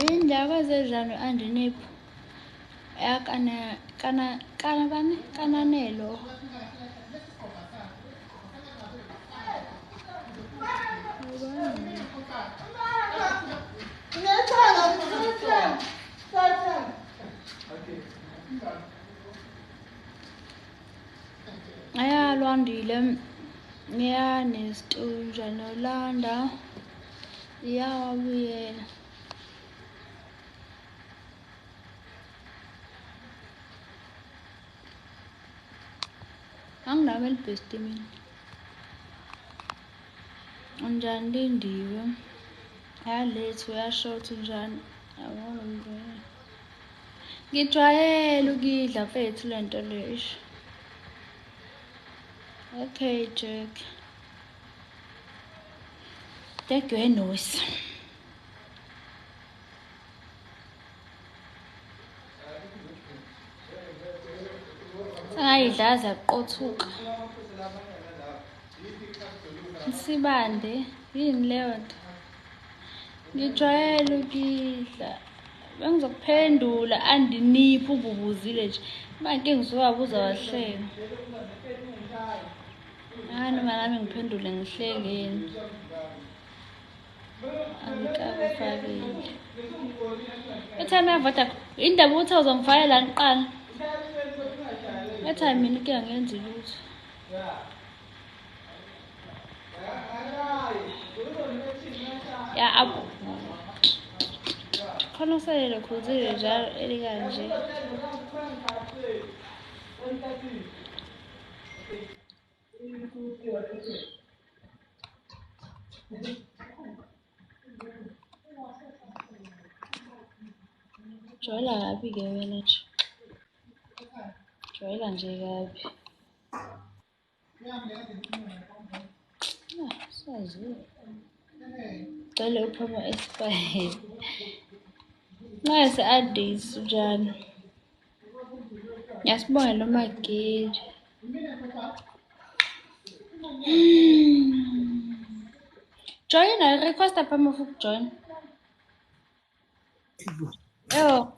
Indaba zedlalo andinipho kananelo ayalwandile ngiyanestunja nolanda iyawabuyela anginalo elibhesti mina unjani Lindiwe ayalethu uyashotha njani yabona mntwana ngijwayele ukidla mfethu lento leyo okay Jack Wenusi ayidlaza qothuka Sibande yini leyo nto ngijwayele ukidla bengizokuphendula andiniphi ububuzile nje manje ngizowabuza wahleka noma nami ngiphendule ngihlekeni angikabufakile ethana yavota indaba ukuthi uzongifakela niqala ethana mina ke angenzi lutho ya abu khona selele khuzile njalo elikanje jwayela kabi ke wena nje jwayela nje kabi sazi cela uphuma esipaheli ngase adisi njani yasibongela uMagidi join I request apha mafuku join yo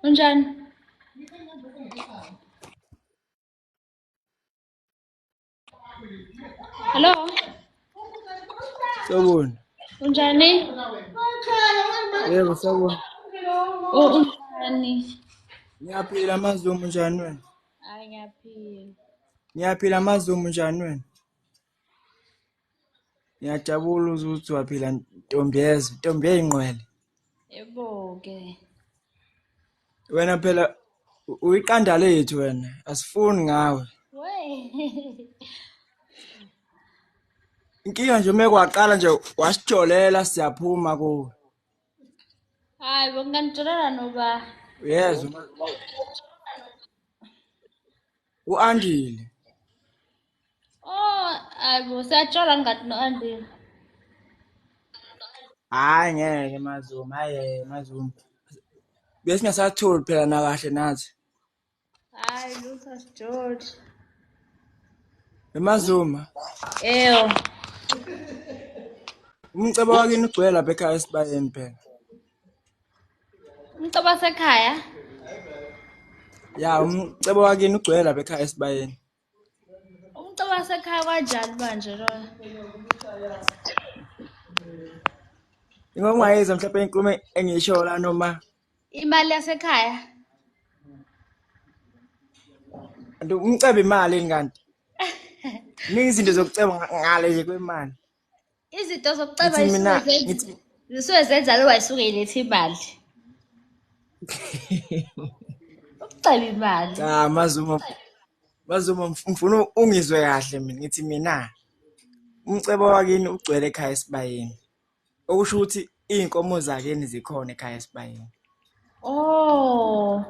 unjani hello Sabona. unjani Yebo sabona. unjani Ngiyaphila Mazumu njani wena? hayi ngiyaphila Ngiyaphila Mazumu njani wena? Ngiyajabula ukuthi waphila Ntombi eyingqwele. yebo ke Wena phela uyiqanda lethu wena, asifuni ngawe. we Inkinga nje mekwaqala nje wasijolela siyaphuma kuwe. hayi bonganitsholela noba Yes. U-Andile. ayibo siyatshola ngathi no-andile Hayi ngeke Mazumu, Mazumu. Besingasatholi phela na kahle nathi. hayi lutho sijoli Mazuma. eyo Umcebo wakini ugcwele lapha ekhaya esibayeni phela. umcebo wasekhaya Ya, umcebo wakini ugcwele lapha ekhaya esibayeni. umcebo wasekhaya kanjani manje loyo Ingongwayiza mhlawumbe inkulumo engisho la noma imali yasekhaya umcebo imali kanti. Ningi izinto zokuceba ngale nje kwemali. izinto zokuceba Ngithi zisuke zenza lo wayisuke ilethe imali ukuceba imali cha Mazuma mfuna ungizwe kahle mina ngithi mina umcebo wakini ugcwele ekhaya esibayeni. Okusho ukuthi inkomo zakeni zikhona ekhaya esibayeni. oh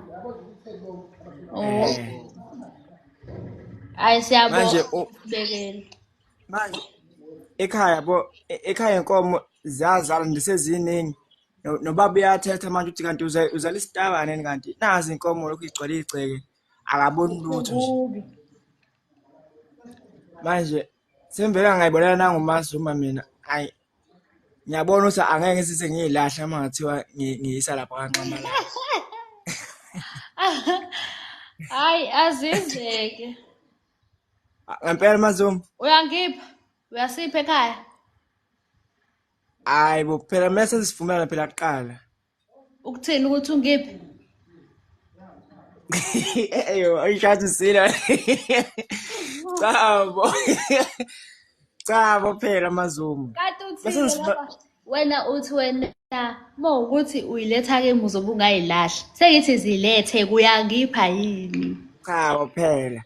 hayi Manje bekele manje ekhaya inkomo ziyazala ndiseziningi nobaba uyathetha manje uthi kanti uzala isitabane kanti nazi inkomo lokhu igcwele igceke akaboni lutho nje. Kubi. Manje sengivela ngayibonana nanguMazuma mina. Hayi ngiyabona ukuthi angeke ngisise ngiyilahla mangathiwa ngiyisa lapha kaNcamalala. Hayi azizeke. Ngempela Mazuma. Uyangipha? Uyasipha ekhaya? Hayi bo phela mase sivumelana phela kuqala. Ukuthini ukuthi ungiphi? Eyo ayishathi sina. Chabo. Chabo phela Mazuma. Kanti uthini lapha? Wena uthi wena mawukuthi uyiletha kimi uzobe ungayilahla. Sengithi zilethe kuyangipha yini? Chabo phela.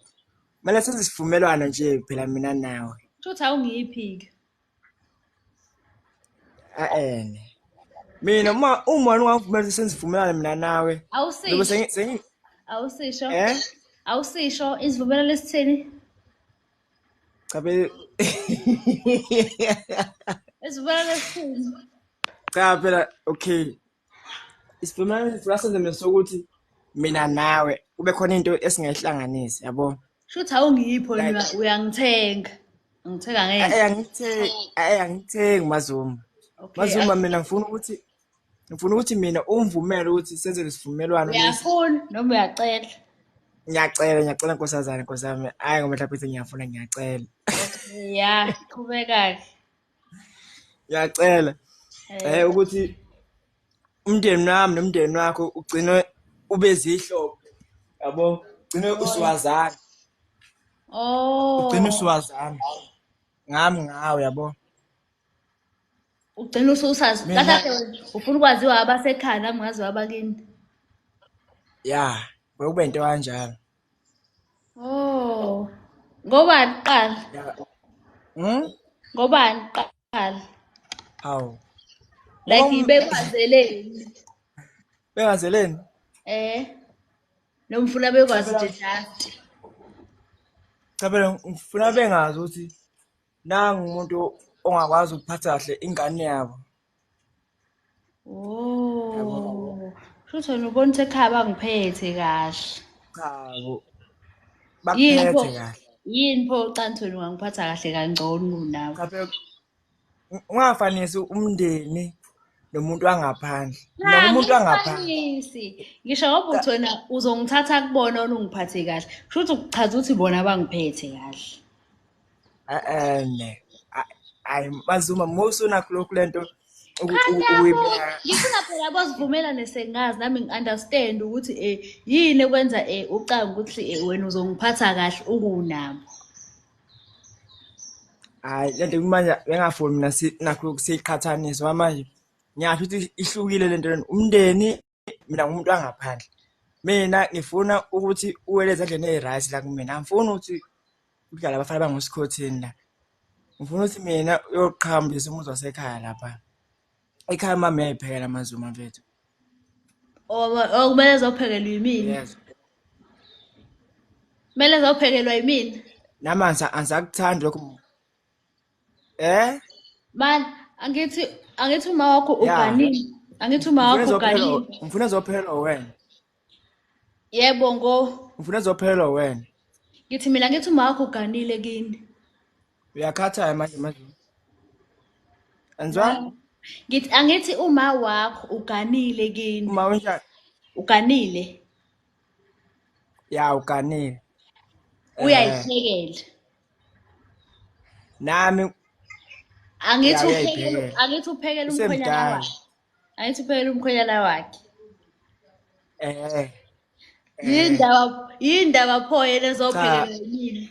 Manje sesivumelwana nje phela mina nawe. Futhi awungiphi-ke. Ene. Mina uma ungavumela senzivumelana mina nawe. Awusisho. Lobe Awusisho. Eh? Awusisho isivumelwano lesithini? Cha phela Isivumelwano lesithini? cha phela okay. Isivumelwano siyasenza mesokuthi mina nawe kube khona into esingayihlanganisa yabo. Futhi awungiphi wena uyangithenga. Ngithenga ngeke. Angithengi Mazuma. Okay. Mazuma mina ngifuna ukuthi mina ungivumele ukuthi senze lesivumelwano lesi. Uyafuna noma uyacela? Ngiyacela nkosazana nkosami. Hayi ngoba mhlawumbe ngiyafuna ngiyacela. Ya, qhubeka-ke. Ngiyacela. Ukuthi umndeni wami nomndeni wakho ugcine ubezihlobo. Yabo, ugcine usiwazana. Oh. Ugcine usiwazana. Ngawe yabo. Ugcina ususazi. Kahle ufuna ukwaziwa abasekhaya nami ngaziwa abakini. Ya, kube into kanjalo. Oh. Ngobani qala? Ngobani qala? Hawu. Like ibekwazeleni. Bengazeleni? Nomfuna bekwazi nje just. Cha phela ngifuna bengazi ukuthi nangu umuntu ongakwazi ukuphatha kahle ingane yabo. Oh. Futhi wena ubona ukuthi ekhaya bangiphethe kahle. Cha bakuphethe kahle. Yini pho ucanthweni ungangiphatha kahle kangcono kunawe? Cha phela ungafanisi umndeni nomuntu wangaphandle. Mina umuntu wangaphandle. Ngisho ngoba uthi wena uzongithatha kubona ungiphathe kahle. Futhi ukuchaza ukuthi bona bangiphethe kahle. Hayi Mazuma musuna lokhu lento ukuyibona. Ngifuna phela bazivumelane sengazi nami ngi-understand ukuthi yini ekwenza ucanga ukuthi wena uzongiphatha kahle ukunabo. Hayi lento manje bengafuni mina nakho ukusiqhathanisa manje. Ngiyasho ukuthi ihlukile lento umndeni mina ngumuntu wangaphandle. Mina ngifuna ukuthi uweleze endleni eziright la kumina. Angifuni ukuthi ukudlala abafana bangosikhothini la. Ngifuna ukuthi mina uyoqhambisa umuzi wasekhaya lapha. Ekhaya mama uyayiphekela Mazuma mfethu. Kumele uzophekelwa yimini. Yes. Kumele uzophekelwa yimini. Namanzi angisakuthandi lokho. Man, angithi uma wakho uganile. Angithi uma wakho uganile. Ngifuna uzophelwa wena. Yebo ngo. Ngifuna uzophelwa wena. Ngithi mina ngithi uma wakho uganile kini. Uyakhatha manje Mazuma. Anzwa? Angithi uma wakho uganile kini. Uma unjani? Uganile. Ya uganile. Uyayiphekela. Nami angithi uphekela umkhwenyana wakhe. Angithi uphekela umkhwenyana wakhe. Yindaba pho yena ezophekela yini?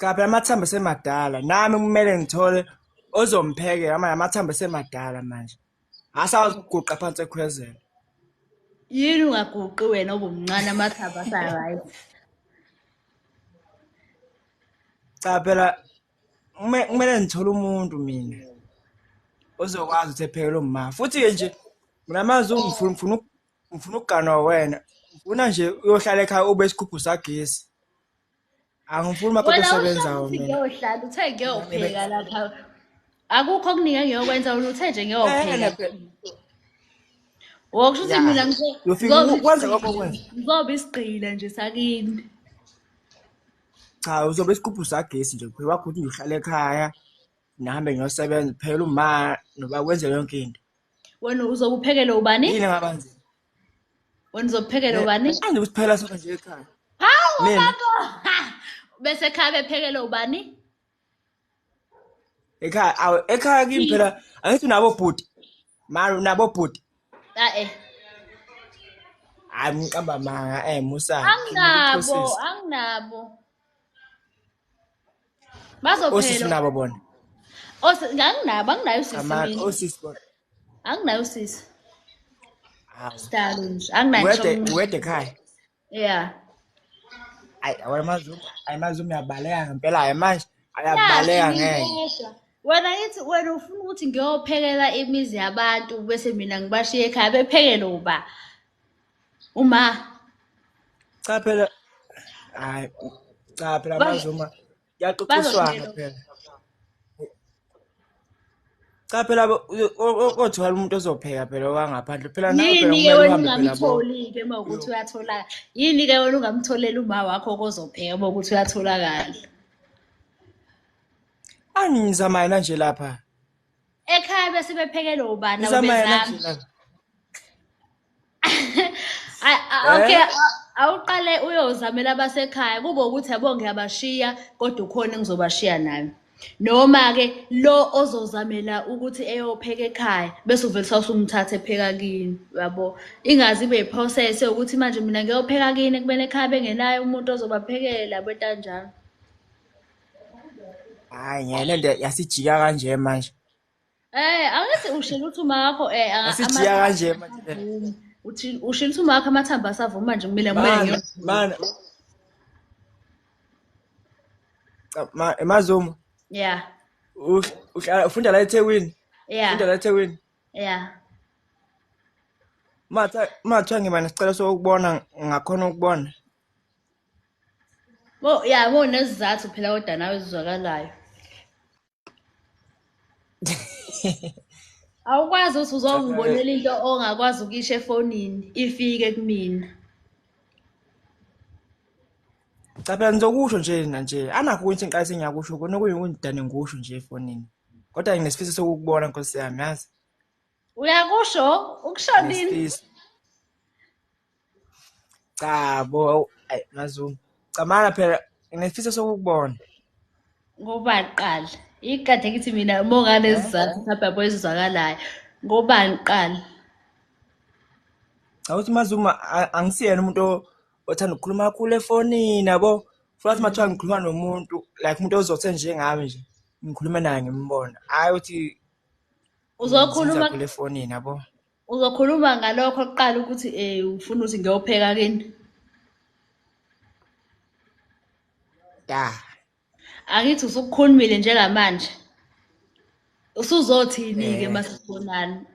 Cha phela amathambo semadala. Nami kumele ngithole ozomphekela ama amathambo semadala manje. Asawazi ukuguqa phansi ekhwezela. Yini ungaguqi wena obumncane amathambo asarayight? Cha phela kumele ngithole umuntu mina ozokwazi ukuthi ephekele umama. Futhi nje mina Mazuma ngifuna ukuganwa wena. Ngifuna nje uyohlala ekhaya ube isikhuphu sagesi. Angifuni makhona osebenzayo mina. Ngiyohlala uthe ngiyopheka lapha. Akukho okuningi engiyokwenza wena uthe nje ngiyopheka. Wokusho ukuthi mina Ya. Uyofika kwenza konke okwenza. ngizoba isigqila nje sakini. Cha, uzobe isigubhu sagesi nje kuphela wakho uthi uhlala ekhaya nihambe niyosebenza phela uma noba kwenze yonke into. Wena uzokuphekela ubani? Yini ngabanzi? Wena uzokuphekela ubani? Anje kusiphela sonke nje ekhaya. Hawu Mina babo. Bese ekhaya bephekela ubani? ekhaya kimi phela angithi unabo bhuti. Mara unabo bhuti. Ah. Hayi ngiqamba manga Musa. Anginabo. Bazophela. Osisi nabo bona. Anginayo usisi mina. Osisi bona. Anginayo usisi. Hawu. Stalo nje. Anginayo. Wede ekhaya. Yeah. Amazulu uyabaleka ngempela manje ayabaleka ngeke. Wena ufuna ukuthi ngiyophekela imizi yabantu bese mina ngibashiye ekhaya bephekele uba. Uma Cha phela amazuma yaxoxiswana phela. Cha phela othola umuntu ozopheka phela wangaphandle phela nawe phela yini-ke kumele wena uhambe phela bo. ungamtholi-ke uma ukuthi uyatholakala. Yini-ke wena ungamtholeli uma wakho ozopheka uma ukuthi uyatholakala. Angizamana nje lapha. Ekhaya bese bephekele ubani Ngizamana abezami. nje lapha. Okay, awuqale uyozamela abasekhaya kube ukuthi yabo ngiyabashiya kodwa ukhona engizobashiya nayo. Noma-ke lo ozozamela ukuthi eyopheka ekhaya bese uvele sawusumthatha epheka kini yabo. Ingazi ibe iprocess ukuthi manje mina ngiyopheka kini kumele ekhaya bengenayo umuntu ozobaphekela betanjalo. Hayi ngiyalenda yasijika kanje manje. Angithi ushila ukuthi uma wakho Yasijika kanje manje. Ushila ukuthi uma wakho amathambo asavuma nje kumele Mana. Emazuma. Yeah. Ufunda la eThekwini? Yeah. Ufunda la eThekwini? Yeah. Mathiwa ngiba nesicelo sokubona ngakhona ukubona. Yabo nesizathu phela kodwa nawe ezizwakalayo. Awukwazi ukuthi uzongibonela into ongakwazi ukuyisho efonini ifike kumina. Cha phela ngizokusho nje anakho ukuthi inqala sengiyakusho kona kuyingidane ngisho nje efonini. Kodwa nginesifiso sokukubona Nkosi yami yazi. Uyakusho ukusho nini? Cha bo Mazuma. Camana phela nginesifiso sokukubona. Ngoba qala ikade ngithi mina mongane esizathu mhlawumbe yabo ezizwakalayo. Ngoba ngiqala. Awuthi Mazuma angisiyena umuntu othanda ukukhuluma kakhulu efonini yabo. Futhi mathiwa ngikhuluma nomuntu like umuntu ozothe njengami nje. Ngikhuluma naye ngimbona. Hayi uthi uzokhuluma kule efonini yabo. Uzokhuluma ngalokho oqala ukuthi ufuna ukuthi ngiyopheka kini. Ya. Angithi usukukhulumile njengamanje. Usuzothini-ke masibonana?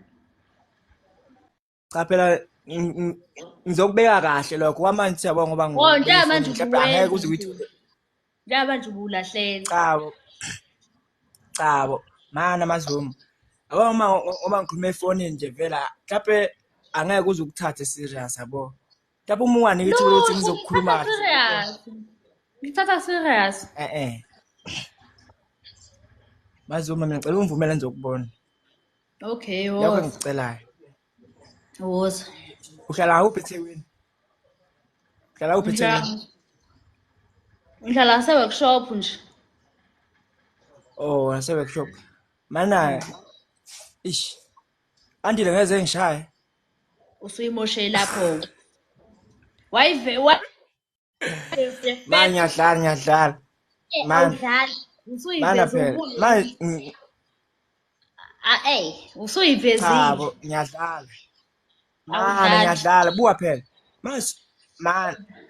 Cha phela ngizokubeka kahle lokho kwamanje siyabonga ngoba njengamanje angeke uze uyithole. Njengamanje ubulahlela. Chabo. Mana Mazuma. Uma ngikhuluma efonini nje vela mhlawumbe angeke uze ukuthathe serious yabo. Mhlawumbe uma unganike ithuba ukuthi ngizokukhuluma kahle. Ngithatha serious. Mazuma mina ngicela ungivumele ngizokubona. Okay, Yakho ngicelayo. Woza. Uhlala kuphi eThekwini? Uhlala kuphi eThekwini? Ngihlala nase-workshop nje. Oh, nase-workshop. Mana andile ngeze ngishaye. Usuyimoshe lapho. Wayive Manje ngiyadlala. Awudlali. Usuyiveze Manje usuyivezile. Chabo, ngiyadlala. Mana ngiyadlala buka phela. Manje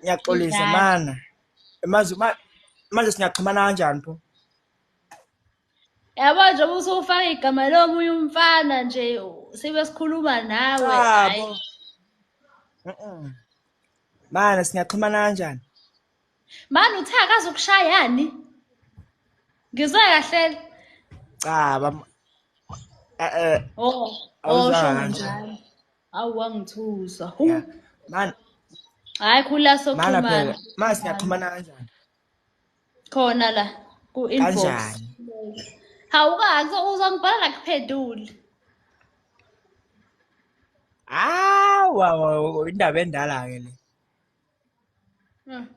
ngiyaxolisa mana. Manje singaxhumana kanjani pho? Yabo nje usufaka igama lomunye umfana nje sibe sikhuluma nawe. Hayi. Mana singaxhumana kanjani? Mani uthe akazokushayani? Ngizwe kahle. Cha Sho njalo. Awangithusa. Ya. Man, Hayi khula mana soxhumana. phela, mase siyaxhumana kanjani? Khona la ku-inbox. Kanjani? Hawukazi uzongibhala kuphendule. Indaba endala-ke le. Hmm.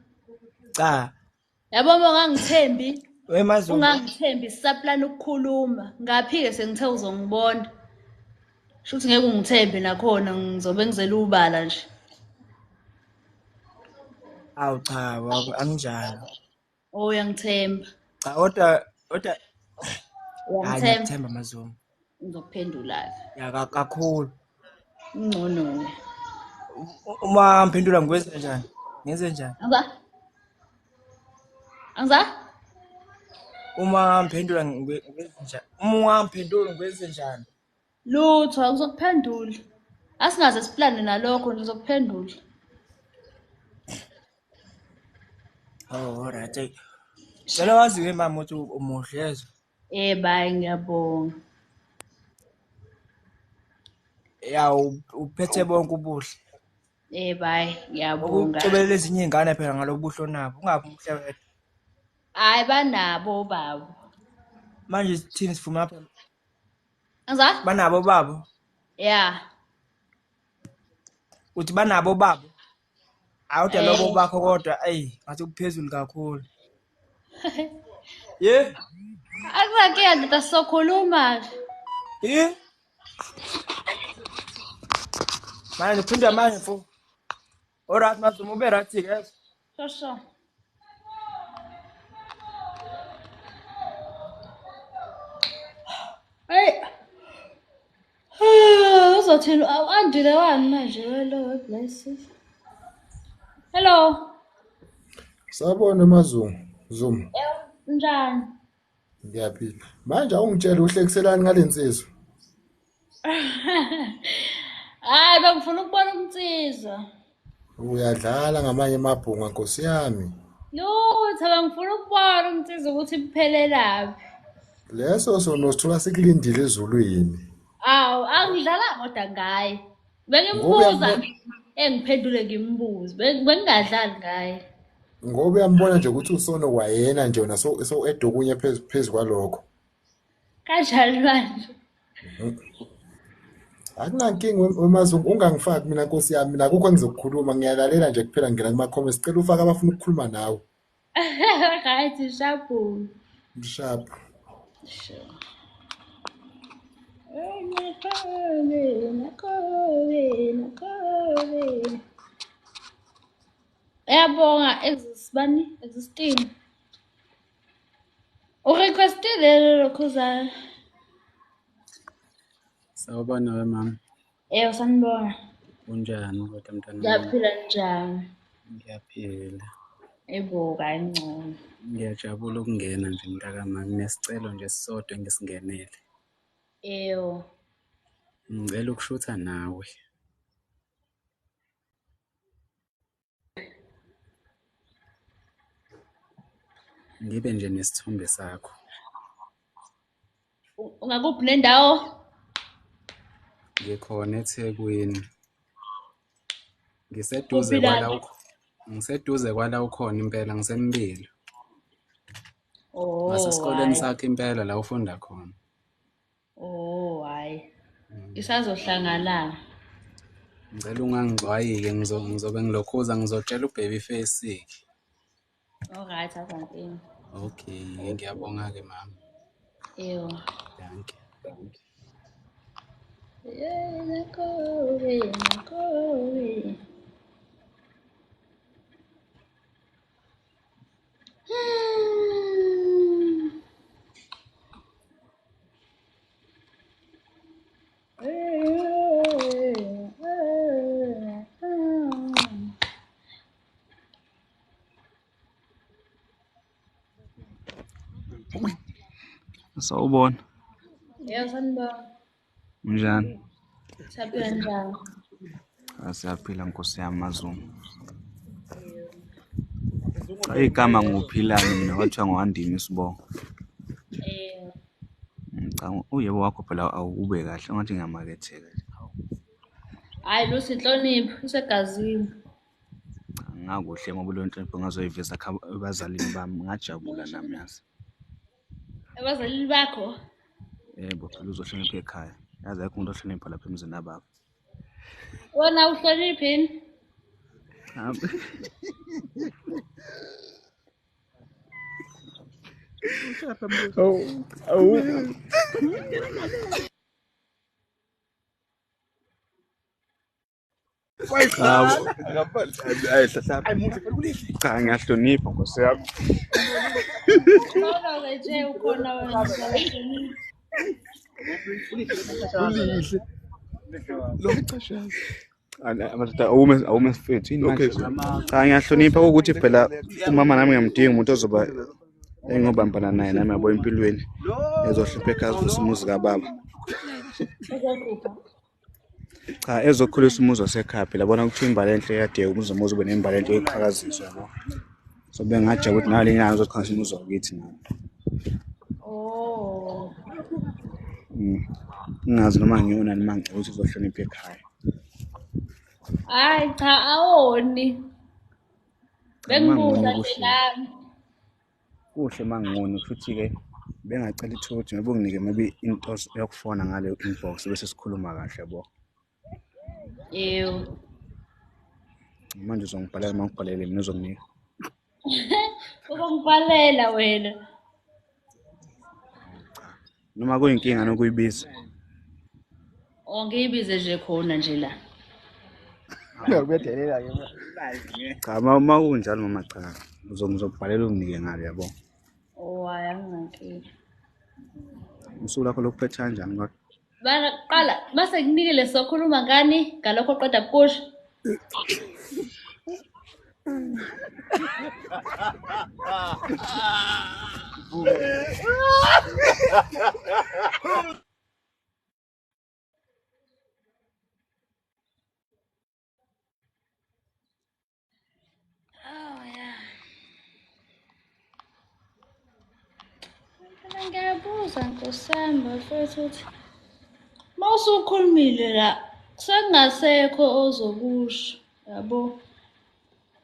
Cha, Yabo uma ungangithembi, weMazungu. ungangithembi sisaplana ukukhuluma. Ngaphi-ke sengithe uzongibona. Shuthi ngeke ungithembe nakhona ngizobe ngizela ubala nje. Awu cha, anginjalo. Oh uyangithemba. Cha, kodwa hayi Uyangithemba. ngiyakuthemba Mazungu. Ngizokuphendula-ke. Ya kakhulu. Ngcono-ke. Uma ngiphendula ngikwenze njani? Ngenze njani? Angza? Uma ngiphendula ngikwenze njani? Uma ungangiphenduli ngikwenze njani? Lutho ngizokuphendula. Asingaze siplane nalokho nje ngizokuphendula. Oh, alright. Ngicela wazi-ke mama ukuthi umuhle yezwa. Bye ngiyabonga. Ya uphethe bonke ubuhle. Bye ngiyabonga. Ukucobela ezinye iy'ngane phela ngalobu buhle onabo. Ungabi umuhle wedwa. Hayi banabo babo. Manje thina sifuna apha. Angza? Banabo babo. Yeah. Uthi banabo babo. Awude lobo bakho kodwa ngathi kuphezulu kakhulu. Yeah. Akunakinga ndoda sizokhuluma. Yeah. Manje uphinda manje mfo. Alright Mazungu ube right ke. Shosho. Hey. Uzothini andile wani manje welo blesses. Hello. Sabona Mazungu, Zuma. Njani? Ngiyaphila. Manje awungitshela uhlekiselani ngalensizwa. Hayi bengifuna ukubona umnsizwa. Uyadlala ngamanye amabhunga Nkosi yami. Lutho bengifuna ukubona umnsizwa ukuthi kuphelelaphi. Leso sono sithola sikulindile ezulwini. Awu angidlala kodwa ngaye. Bengimbuza engiphendule ngimbuze. Bengingadlali ngaye. Ngoba uyambona nje ukuthi usono kwayena nje wona so edokunye phezulu kwalokho. Kanjani manje? Akunankinga weMazungu ungangifaki mina Nkosi yami mina akukho engizokukhuluma ngiyalalela nje kuphela ngena kuma comments sicela ufake abafuna ukukhuluma nawe. Right shabu. Mshap. Sure. Yabonga existing. Urequestile lokhuzana. Sawubona we mama. Sanibona. Unjani kodwa mntana? Ngiyaphila njani? Ngiyaphila. Kangcono. Ngiyajabula ukungena nje mntakama. Nesicelo nje sisodwa ngisingenele. Ngicela ukushutha nawe. Ngibe nje nesithombe sakho. Ungakuphi nendawo? Ngikhona eThekwini. Ngiseduze kwala ukhona impela ngisembili. Ngasesikoleni sakho impela la ufunda khona. Hayi. Isazohlangana. Ngicela ungangixwayi-ke ngizobe ngilokhuza ngizotshela uBabyface. Alright akankingi. Okay, ngiyabonga-ke mama. Danke. Nakobe. Sawubona. Sanibona. Unjani? Siyaphila njani? Siyaphila Nkosi yami Mazungu. Igama nguphilani mina kwathiwa ngowandimi Sibongo. Cha uyebo wakho phela awube kahle ngathi ngiyamaketheka. Hayi Lucy inhlonipho isegazini. Ngakuhle ngoba leyo nhlonipho ngazoyiveza ebazalini bami ngajabula nami yazi. Abazalini bakho? Yebo phela uzohlonipha ekhaya. Yazi ayikho umuntu ohlonipha lapha emzini wababa. Wona uhloniphini? Cha ngiyahlonipha Nkosi yami. Khona nje ukhona wena uhloniphini. Amadoda awume sifethu yini manje? Cha ngiyahlonipha ukuthi phela umama nami ngiyamdinga umuntu ozoba engobambana naye nami yabo empilweni ezohlupha ekhaya futhi umuzi kababa. Cha ezokhulisa umuzi wasekhaya phela bona kuthiwa imbali enhle yade umuzi ube nembali enhle eqhakaziswa yabo. So bengajabulela ukuthi nale nyanga uzokhangisa umuzi wakithi nawe. Oh. Ngingazi noma ngiyona noma ngicela ukuthi uzohlonipha ekhaya. Hayi cha awoni. Bengibuza nje nami. Kuhle mangoni futhi ke bengacela ithuthi ngoba unginike maybe into yokufona ngale inbox bese sikhuluma kahle yabo. Yebo. Manje uzongibhalela mangibhalele mina uzonginika. Uzongibhalela wena. Noma kuyinkinga nokuyibiza. Ongiyibize nje khona nje la. Uyakubedelela ke Cha uma kunjalo mama cha ngizobhalela unginike ngale yabo. Oh hayi anginankinga. Usuku lakho lokuphetha kanjani kodwa? Qala mase kunikele sokhuluma ngani ngalokho oqeda kusho. Ngiyabuza Nkosi bafethu ukuthi mawusukhulumile la sekungasekho ozokusho yabo.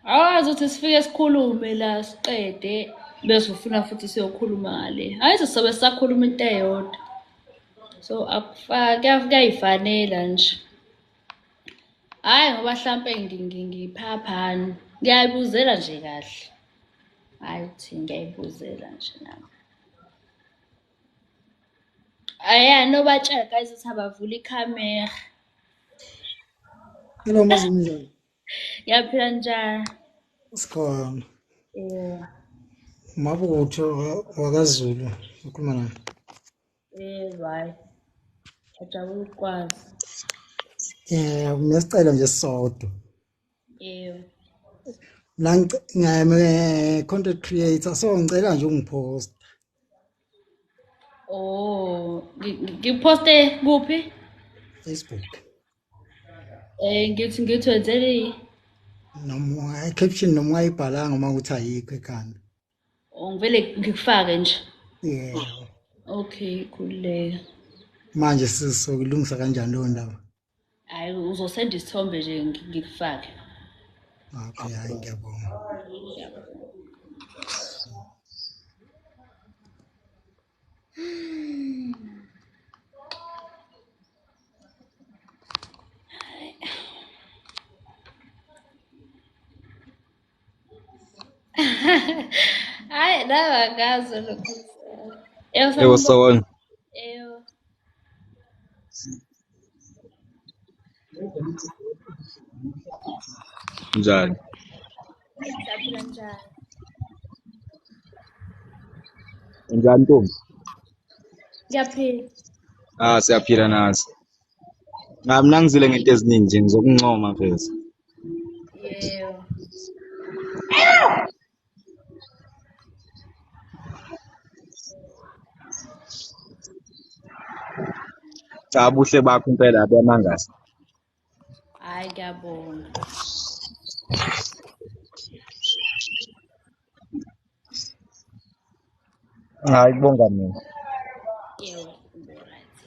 Awazi ukuthi sifike sikhulume la siqede bese ufuna futhi siyokhuluma ngale. Hayi sizobe sisakhuluma into eyodwa. So kuyayifanela nje. Hayi ngoba mhlambe ngiphaphani. Ngiyayibuzela nje kahle. Hayi uthi ngiyayibuzela nje nami. Aya nobatshela guys ukuthi abavula ikhamera. Hello Mazinjani. Yaphila njani? Sikhona. Yebo. WakaZulu ukhuluma nani? Right. Ajabula ukwazi. Nesicelo nje sisodwa. Yebo. La ngiyame content creator so ngicela nje ungipost. Oh, ngiposte kuphi? Facebook. Ngithi wenzele Noma caption noma ayibhalanga uma ukuthi ayikho ekhanda. ngivele ngikufake nje. Yeah. Okay, khuleka. Manje sizokulungisa kanjani lo ndaba? Hayi uzosenda isithombe nje ngikufake. Okay, hayi ngiyabonga. Hayi la akazo lokho. Ewo sawona. Eyo. Njani? Saphila njani? Njani Ntombi? Ngiyaphila. Siyaphila nazi. Mina ngizile ngento eziningi nje ngizokuncoma mfethu. Yebo. Buhle bakho impela abemangazi. Hayi ngiyabonga. Hayi kubonga mina. Yebo, right.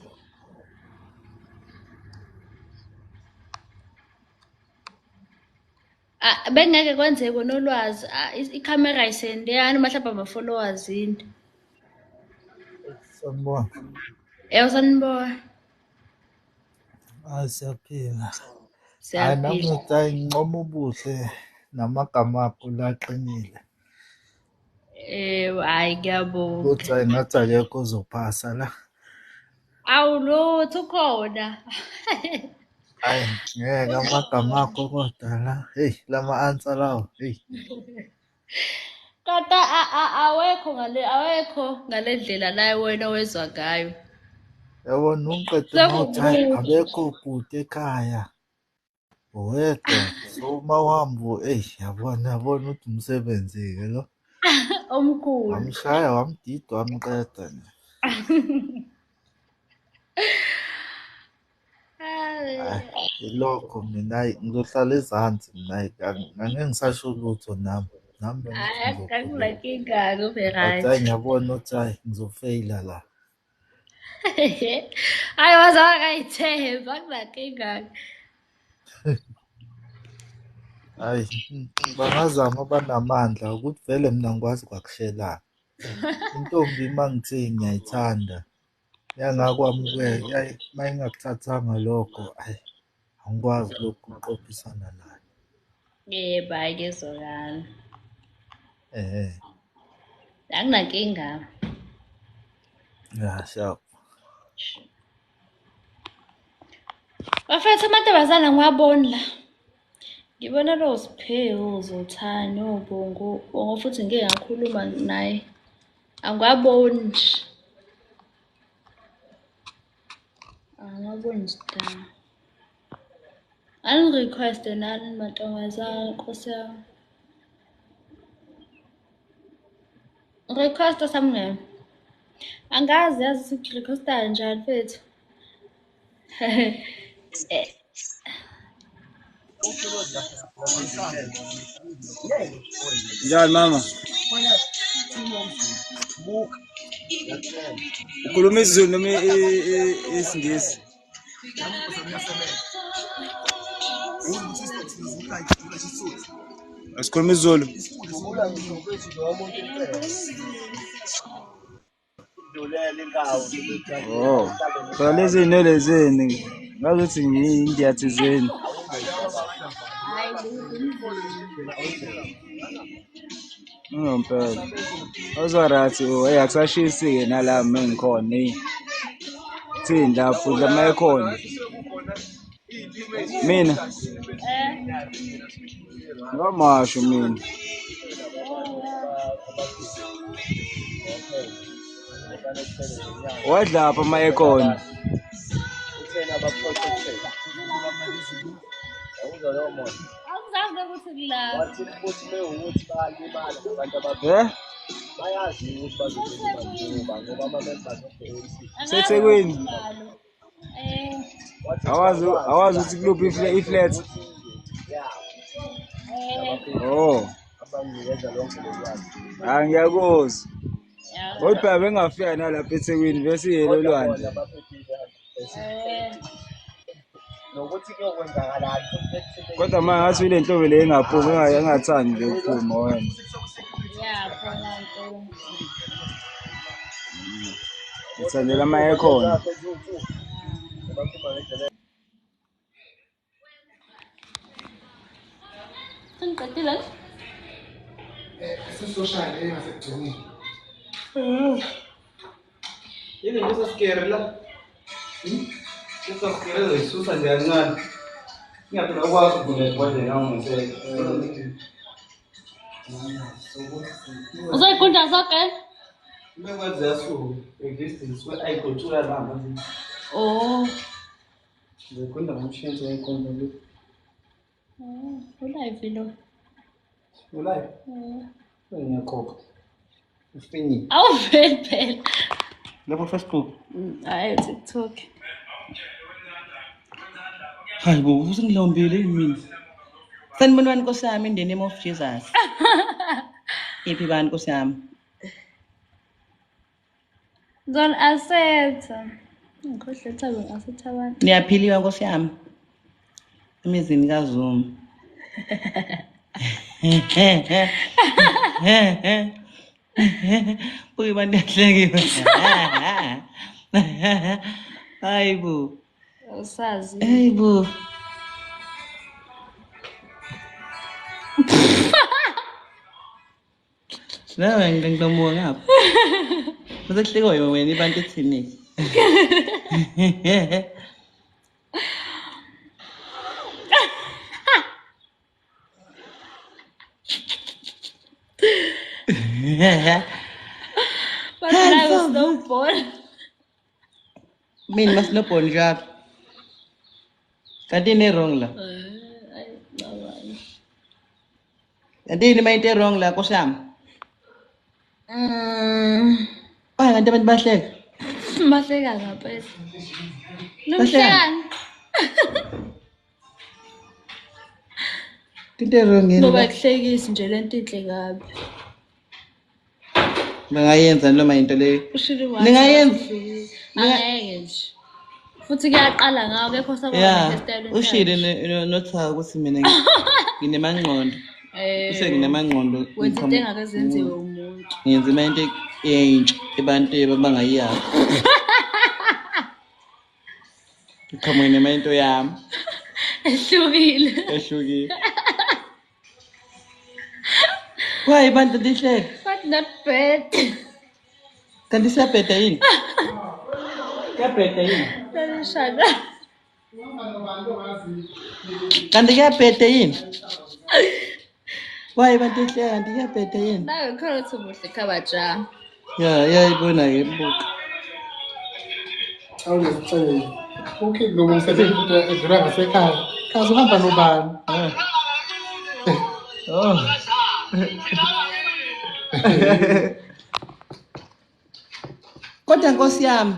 Bengeke kwenzeke nolwazi. Ikhamera ayisendeyani mhlawumbe ama-followers yini. Sanibona. Sanibona. Siyaphila. Hayi Siyaphila. nami ngithi ngincoma ubuhle namagama akho laqinile. Hhayi ngiyabonga. Futhi ngathi akekho ozophasa la. Awulutho ukhona. Hayi ngeke amagama akho kodwa la. Hey lama-answer lawo. Hey. Kanti awekho ngale ndlela la wena wezwa ngayo. Yabona ungiqede mawuthi hayi abekho kude ekhaya. Wedwa so uma uhamba yabona ukuthi umsebenzi-ke lo. Omkhulu. Wamshaya wamdida wamqeda nje. Ilokho mina ngizohlala ezansi mina ngeke ngisasho lutho nami Akunankinga right. hayi ngiyabona ukuthi hayi ngizofeyila la. Hayi wazakayithemba akunankinga. Hayi bangazama abanamandla ukuthi vele mina ngikwazi kwakushelana. Intombi mangithe ngiyayithanda yangakwamukela mayingakuthathanga lokho angikwazi lokhu uqophisana nayo. Yebo aykezwakala. Akunankinga. Ya sharp. Bafethu amantombazana ngiwaboni la. Ngibona lo Siphewu, uZothane, Bongo futhi ngeke ngakhuluma naye. Angiwaboni nje. Angiboni nje da. Request nani mantombazana Nkosi yami. Request samne. Angazi yazi request kanjani mfethu. Njani mama? Ukhuluma isiZulu noma isiNgisi? Asikhuluma isiZulu. Oh, so lezi zinto lezini ngazuthi ngiyiNdiya thizeni. Ngempela. Awuzwarathi akusashisi-ke nala mengikhona thini la futhi mayekhona. Mina ngamasho mina. Wadlapha mayekhona. Awuzazi ukuthi kulapha. Sethekwini. Awazi ukuthi kuluphi iflat. Oh. Ngiyakuzwa. Kodwa bengafika nalapha eThekwini bese yelo lwandle. Kodwa manje ngathi ile ntombi le engaphumi engathandi le ukuphuma wena. Khona ntombi. Ngithandela amayekhona. Sengiqedile. Sesizoshaya engasekugcineni. Yini nje sikere la? Sikere zoyisusa nje kancane. Ngiyaphela ukwazi ukubona ngomseke. Uzoyiqonda zonke? Mekwenza yasu existence ayikhulula lamba. Oh. Ngizoqonda ngomshenzo wenkonzo le. Ulive lo. Ulive? Ngiyakhokha. Ufini. Awuveli phela. Lapho Facebook. Hayi TikTok. Hayi bo usengilombile mina. Sanibona bani Nkosi yami in the name of Jesus. Iphi bani Nkosi yami? Don't accept. Ngikhohle thabe ngasitha abantu. Niyaphiliwa Nkosi yami. Emizini kaZuma. Uy, banyak lagi. Ay, bu. Awusazi. Ay, bu. Nawe ngidangdamuka ngapha. Masehleko wena ibantu ethini. Bathi nayo snowball. Mina masinobhoni njalo. Kanti ine wrong la. Kanti ini mayinte wrong la Nkosi yami. Ay kanti abantu bahleka. Mahleka ngaphela. Nomhlekani. Into wrong yini? Ngoba kuhlekisi nje lento inhle kabi. Bangayenza noma into leyo. Ushilo Ningayenza. Angeke nje. Futhi kuyaqala ngawo kekho sabona Yeah. style. Ushilo nothaka ukuthi mina nginemangqondo. Bese nginemangqondo. Wenza into engake zenziwe umuntu. Ngenza into entsha abantu abangayiyazi. Ngiqhamuke nemayinto yami Ehlukile. Why bantu dihleka? But not bad. Kanti siyabheda yini? Siyabheda yini? Shada. Kanti kuyabheda yini? Why bantu dihleka kanti kuyabheda yini? Nawe khona uthi muhle khabaja. Ya ibona ke buka. Awuzicela. Okay, ngoba umsebenzi futhi edlula ngasekhaya. Kaze uhamba nobani? Oh. Kodwa Nkosi yami.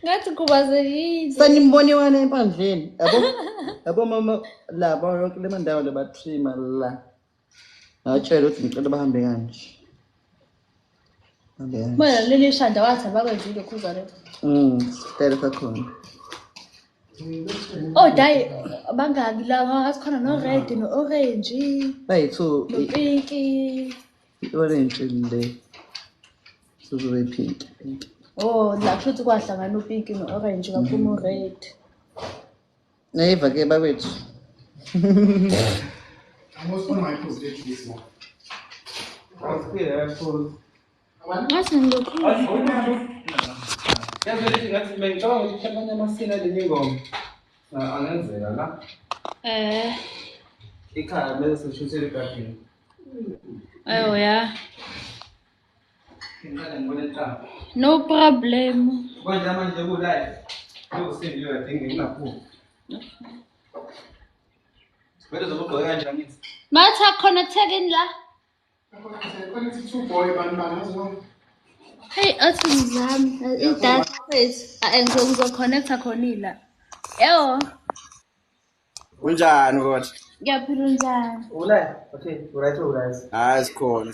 Ngathi kubazekile. Sanimbone wana empandleni. Yabo mama laba yonke le mandawo lebatrima la. Ngatshela ukuthi ngicela bahambe kanje. Hambe kanje. Bona leli shanda wathi abakwenzile khuzane. Sicela sakhona. Oh dai bangaki la ngathi khona no red no orange. Bayithu No pink. orange le. Suzobe pink. Oh la kusho ukuthi kwahlangana no pink no orange kaphuma red. Naiva ke bakwethu. Ngathi ngilokhulu. Yazi ngathi ngicabanga ukuthi abanye amasina le ngoma. Angenzeka la. Ikhaya bese sishuthele egadini. Ayo ya. Ngicela ngibone inhlamba. No problem. Konje manje kulive. Yosindiwe adinga nginaphuma. Bese zokugqoka kanjani ngithi? Matha connected in la. Hey, athi ngizami idatha base ngizoconnecta khonila. Yebo. Kunjani kodwa? Ngiyaphila njani? Ulive? Okay, uright. Hayi sikhona.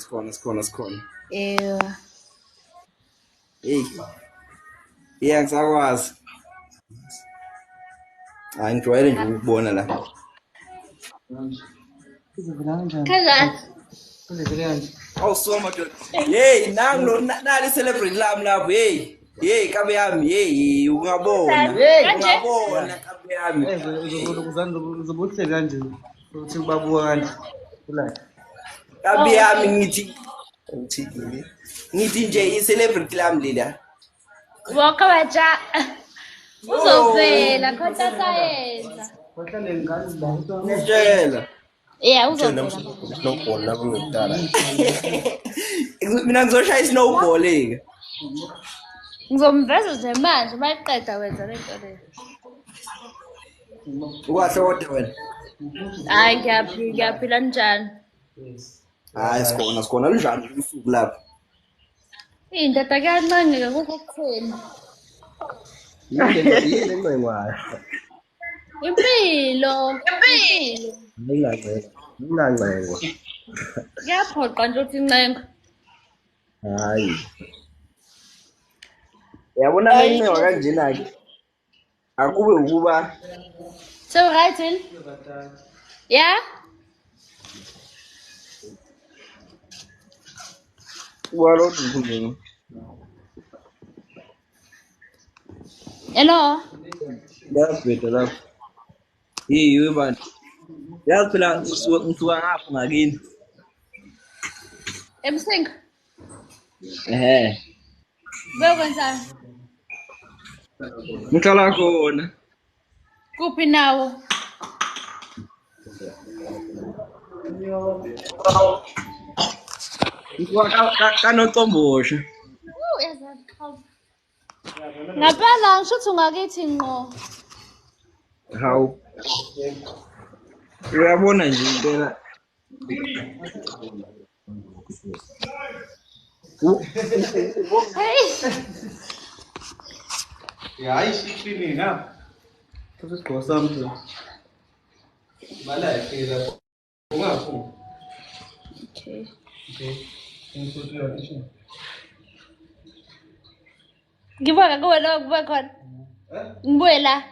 Yeah. Hey. Yeah, ngisakwazi. Hayi ngijwayele nje ukubona la. Kangathi? So madoda. Hey, nali celebrate lami lapho. Hey, kabe yami. Hey, ungabona. Ungabona kabe yami. Uzobuhle kanje. Uthi babuka kanje. Ulive. Kabe yami ngithi nje i-celebrity lami lila. Woka baja. Uzovela khona sayenza. Wahlale ngani la? Ngitshela. Yeah, uzovela. Snowball la kungekudala. Mina ngizoshaya i-snowball ke. Ngizomveza nje manje mayiqeda wenza lento le. Ukwahle kodwa wena. Hayi ngiyaphila njani? Hayi sikhona linjani usuku lapha. Indaba kuyancane kukho kukhona. Yini encengwayo. Impilo. Ngingancengwa. Kuyaphoqa nje ukuthi incengo. Hayi. Yabona ngencewa kanjena-ke. Akube ukuba So right Will? Yeah? walokhu ngikhuluma. Hello? Ngiyabheda lapho. Yiyo bantu. Yazi phela ngisuka ngapho ngakini. Emsinga? Bekwenzani? Ngihlala khona. Kuphi nawo? Ngisuka kaNocombosho. Ngempela ngisho ukuthi ungakithi ngqo. Hawu. Uyabona nje impela. Hey. Ya ishikini na. Kusigqo sami. Bala phela. Ungaphu. Okay. Ngibuka kuwe lo kuba khona. Ngibuye la.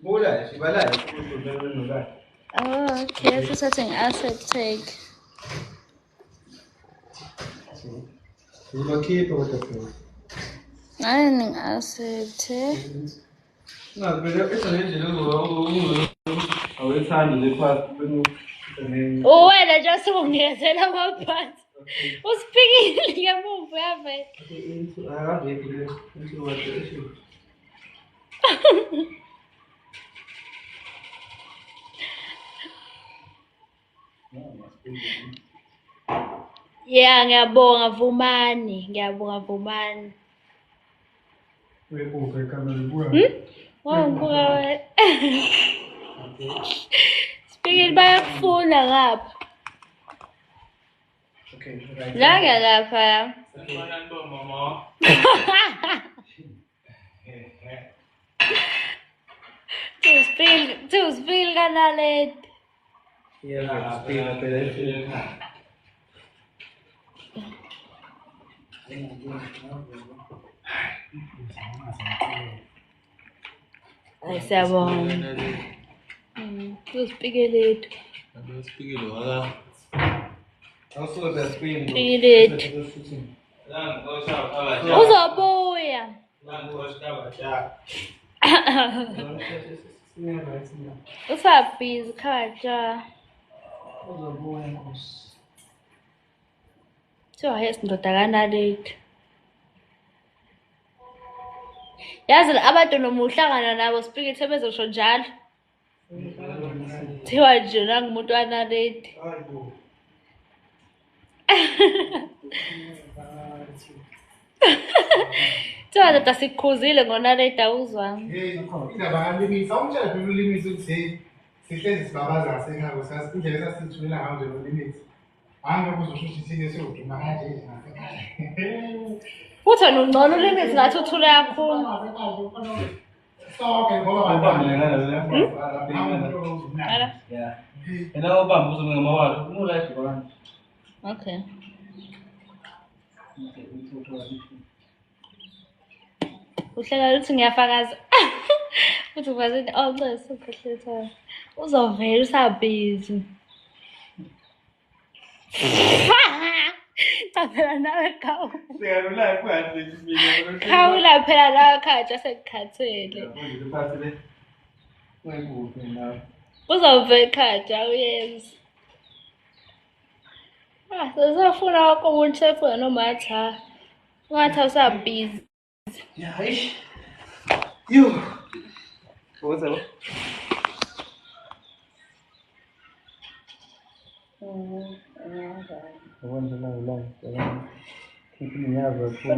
Bula, sibala. Oh, okay. Setting asset take. Ubakhipha kodwa. Ngani asset. Ngavela esanendlela awethanda lephasi Wena nje usungiyezela kwaphansi. Uspikile ngemuva yavela. Yeah, ngiyabonga Vumani, ngiyabonga Vumani. Webuka ikamera ibuka. Ngibuka wena. Spikile bayakufuna ngapha. Okay, right. La ngiyalapha. Tu spil kanalet. Yeah, spila pela. Ay, siyabonga. Uspikelethu. Spikile wala. Also the screen. Spikelethu. Uzobuya. Usabhizi khaja. Kuthiwa yes ndoda kanalethu. Yazi abantu noma uhlangana nabo Spikile sebezosho njalo. Thiwa nje nangumuntu wanalethu. Thiwa ndoda sikukhuzile ngonalethu awuzwanga. Indaba kaLimisa umtshela phela uLimisa ukuthi sihlezi sibabaza ngasekhaya sazi indlela esasithumela ngayo nje noLimisa. Hayi ngoba uzosho ukuthi thike siyoduma kanje ngasekhaya. Uthi wena ungcono uLimisa ngathi uthule kakhulu. Sonke ngoba babambelana Ala. yeah. Ena ubamba uzomngama wakhe ulife kwani. Okay. Uhlala uthi ngiyafakaza. Uthi uvaze all this ukhohletha. Uzovela usabhizi. Phela nawe kawu. Siyalula kwani mina. Khawula phela la khaja sekukhathele. Uzovela khaja uyenza. Sezofuna wonke umuntu sefuna noma cha. Ungathi awusabhizi. Yeah, ish. You. What's up?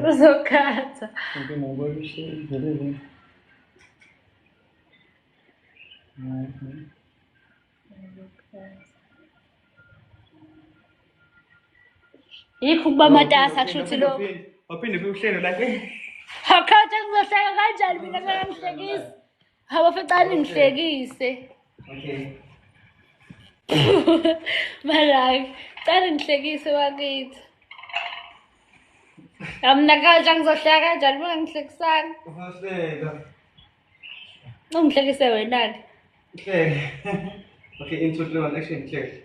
Uzokhatha. Yikho ukuba amatasa kusho ukuthi lo. Waphinde uhlelo la. Hakhatha ngizohleka kanjani mina ngihlekise. Awafecane ngihlekise. Okay. Malaki, cala ngihlekise wakithi. Amnakaja ngizohleka kanjani bangangihlekisanga? Uzohleka. Ungihlekise wenani? Hleka. Okay, in 2 3 1 action hleka.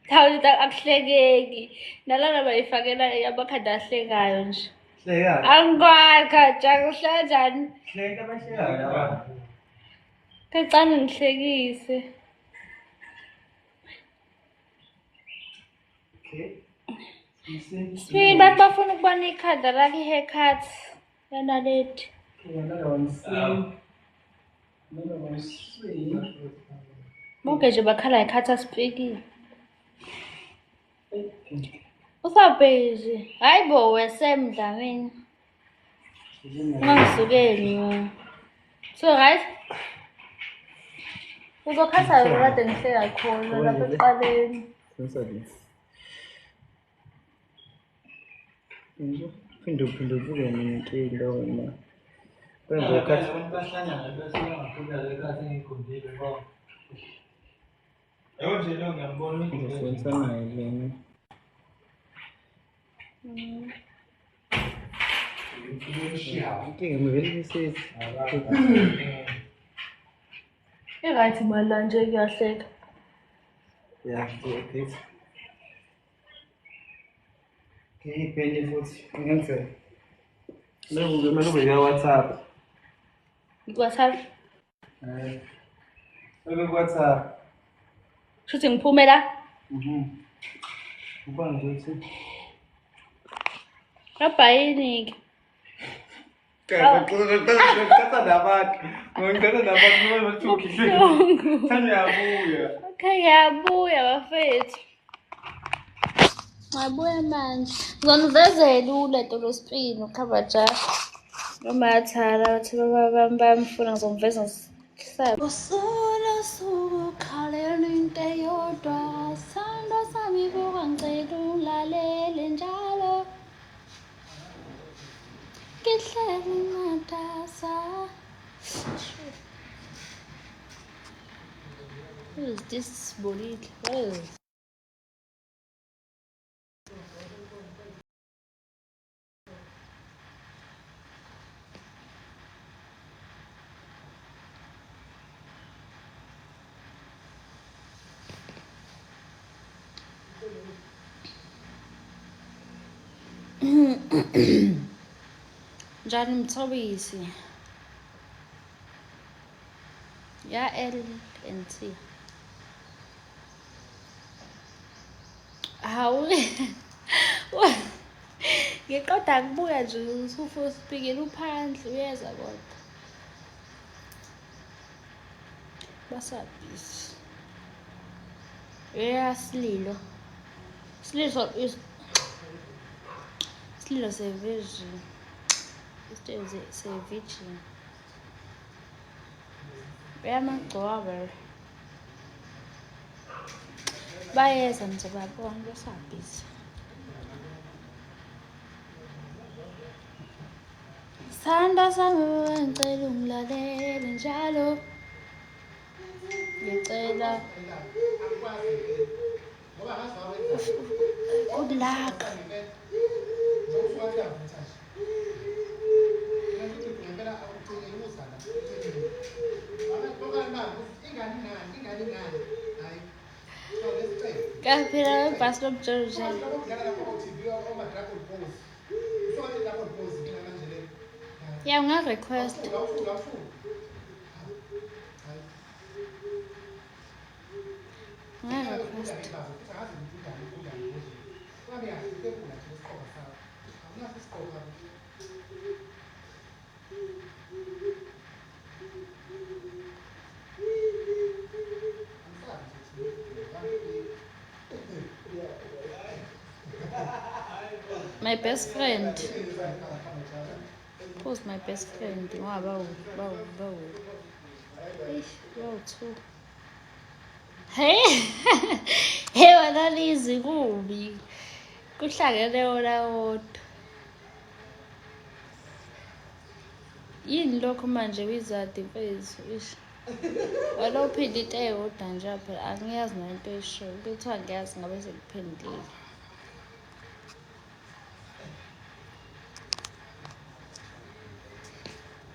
Thawuthi akuhlekeki. Nalana bayifakela amakhanda ahlekayo nje. Hleka. Angikwazi uhleka kanjani? Hleka bahlekayo laba. Kacane ngihlekise. Okay. Sweet, bathi bafuna ukubona ikhanda lakhe i-haircut yanaledi. Bonke nje bakhala ngekhathi asipikile. Usabheji. Hayi bo wesemdla mina. Ungangisukeli wena. So right? Uzokhatha kade ngihleka khona lapha eqaleni. Phinde ubuke nenkinga wena. Kwenza ukhathi bahlangana bese ngaphuka lekhathi ngikhombile ngoba. Yebo nje lo ngiyambona ngifundisa naye lena. Inkinga ngivele ngisithi. I-right mala nje kuyahleka. Yeah, okay. Ngiyiphenye futhi ngenzeka. Loko kumele ube ya WhatsApp. WhatsApp. Loko WhatsApp. Shuthi ngiphume la. Ubani nje uthi Kabhayini-ke. Ngicela nabantu. Ngicela nabantu noma bathukihle. Thanda yabuya. Okay, ngiyabuya bafethu. Ngabuya manje. Ngizonivezela uleto lwesipini ukhabaja. Nomathala bathi bamfuna ngizomveza ngisabe. Usula suku khalela into eyodwa. Sando sami buka ngicela ulalele njalo. Kihleli ngatasa. What is this bolide? What is this? Njani Mthobisi? Ya LNT. Hawu. Ngiqoda kubuya nje usufu speaking uphandle uyeza kodwa. Basabhisi. Sililo. Sililo se-virgin. Se-virgin. Uyamagcoba. Bayeza nje babona basabhisi. Sanda sami ngicela ungilalele njalo. Ngicela good luck. Kaphela ibhasi lomjoloja. Yeah, unga-request. Unga-request. My best friend. Who's my best friend? Wow. Two. Hey, hey, wena lizi kubi. Kuhlangene wona wodwa. Yini lokho manje wizard mfethu? Wena uphinde into eyodwa nje phela angiyazi nento eshoyo. Kuthiwa ngiyazi ngabe sekuphendile.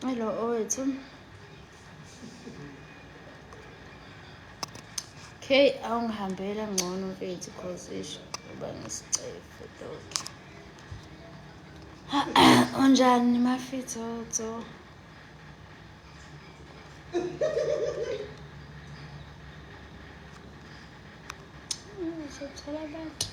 Hello owethu. Okay, awungihambela ngcono mfethu cause ish uba nesicefe doke. Unjani mafethu? Sothola abantu.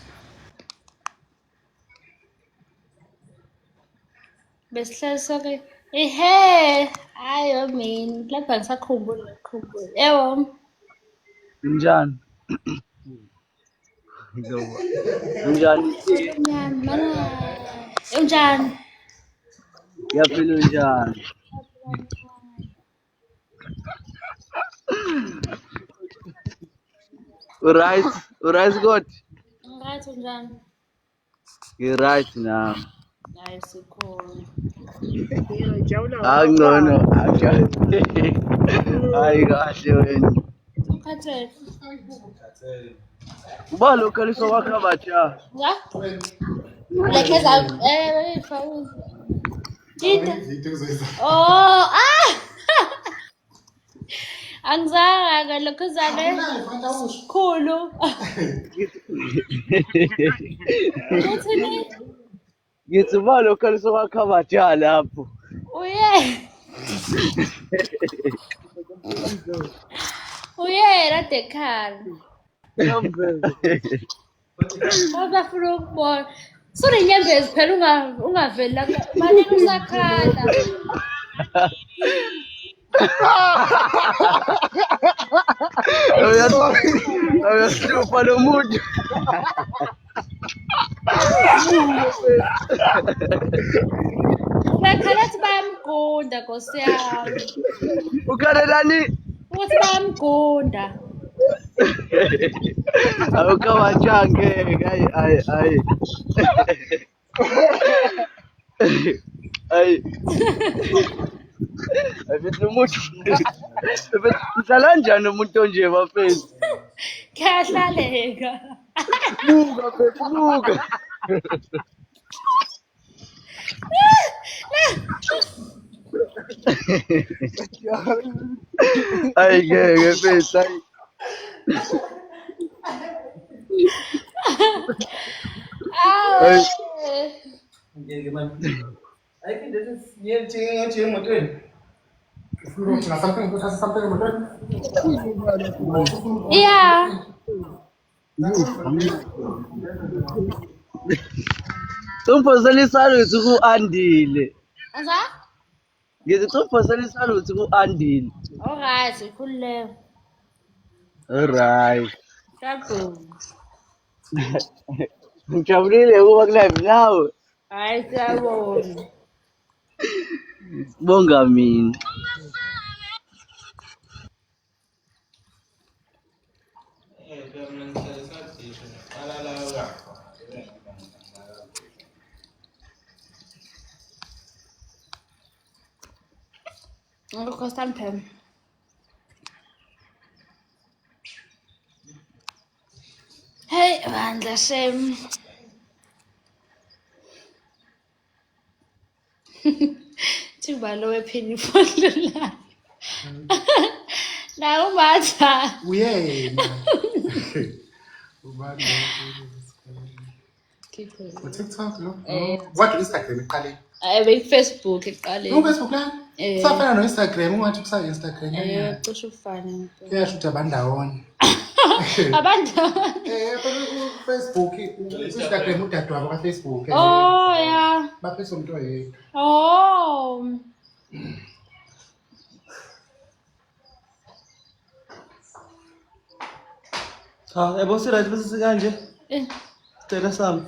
Besihleli sonke. Ehe, ayo mina lapha ngisakhumbula. Yebo. Njani? Njani? Mnyama mana. Unjani? Yaphila njani? Right God. Right unjani? You're right now. Hayi sikhona. No. Hayi kahle wena. Ukhathele. Uba lokaliso wakho abatsha. Ya? Lekeza phone. Dita. Oh, angizange lokhuzane. Khulu. Uthini? Ngithi uba lokaliso wakho abatsha lapho. Uye rade ekhaya. Abafuna ukubona. Sonenyembezi phela ungaveli la malini usakhala. Uyahlupha lo muntu. Bakhala ukuthi bayamgunda Nkosi yami. Ukhalelani? Ukuthi bayamgunda. Awukawatshange hayi. Abethi umuntu. Uhlala kanjani umuntu onje bafethu? Kuyahlaleka. Buka bafethu buka. Ay ngeke bafethu ay. I think this is near change motor. Something motor. Yeah. Tumphosela isaluthi ku-Andile. Anza? Ngithi tumphosela isaluthi ku-Andile. Alright, ikhululeko. Alright. Siyabonga. Ngijabulile ukuba ku-live nawe. Hayi siyabonga. Bonga mina. Ngokostan phem. Hey, bandla shem. Tibalo wephini phone la. Na umatha. Uyena. TikTok lo. What Instagram iqale? Facebook iqale. Facebook la? Safana no Instagram ungathi kusa Instagram. Cishe ufane. Kuyasho ukuthi abandawonye. Abantu. Facebook, Instagram udadewabo ka Facebook. Oh yeah. Baphethe umuntu oyedwa. Oh. Yabo sirayit bese kanje. Cela sami.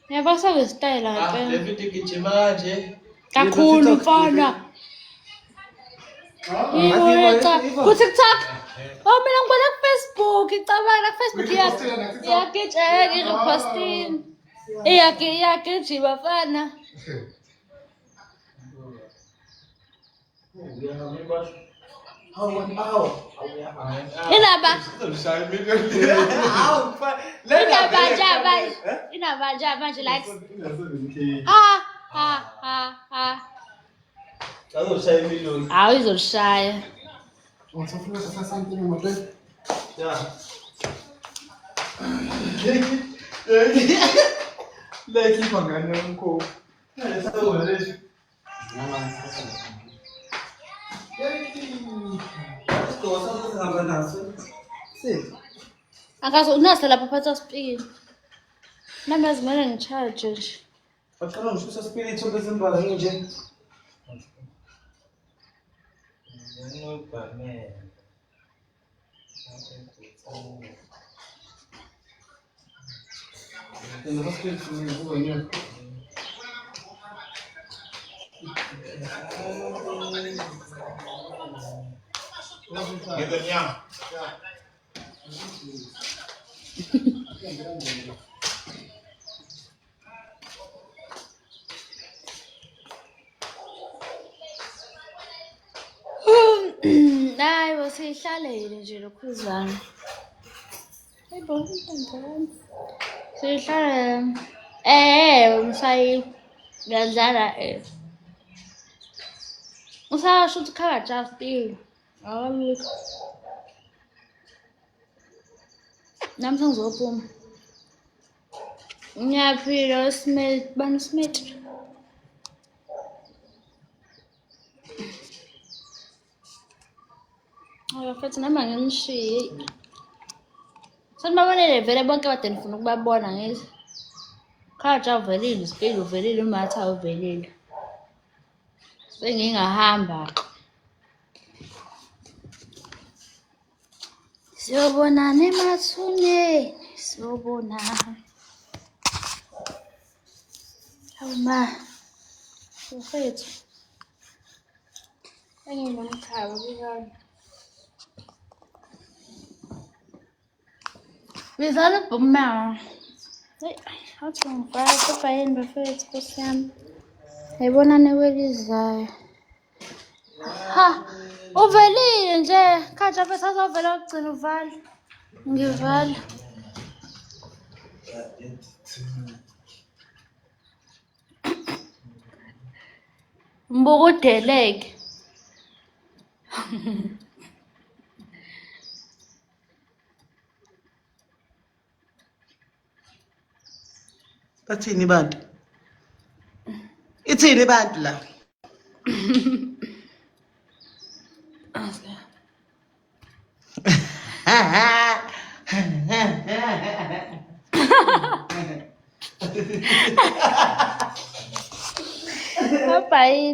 Yabo sabestyle lapha. David gijima kanje. Kakhulu mfana. Ku-TikTok. Oh, mina ngibona ku-Facebook, ngicabanga ku-Facebook iyagijeka i-repostini. Iyagijima fana. Inaba manje like Azoshaya imiliyoni. Hawu izolishaya. Ngizofuna sasasantini emotweni. Ya. Lekhipha ngane yomkhulu. Lesawuleshi. Akaze unasa lapha phansi asipikile. Nami azimele ngicharge nje. Baqala ngishisa spirit obezimbala nje. Hayi bosihlalele nje lokhuzana. Hayibo intandane. Sihlale umsayi ngiyadlala usasho ukuthi khaya Justin. Hayi. Nami sengizophuma. Ngiyaphila Smith, bani Smith. Futhi noma nginishiye. Sanibabonele vele bonke kade nifuna ukubabona ngithi. Khaja uvelile, isipili uvelile, uMatha uvelile. Sengingahamba. Siyobonana emathuneni, siyobonana. Awuma. Ufethu. Enginomkhaba kuyona. Bizala bumma. Hey, athi ngifaka ebhayini bafethu Nkosi yami. Ayibonane welizayo. Ha, uvelile nje. Khaja bese azovela ukugcina uvala. Ngivala. Mbukudeleke. Bathini bantu? Ithini bantu la? Bye.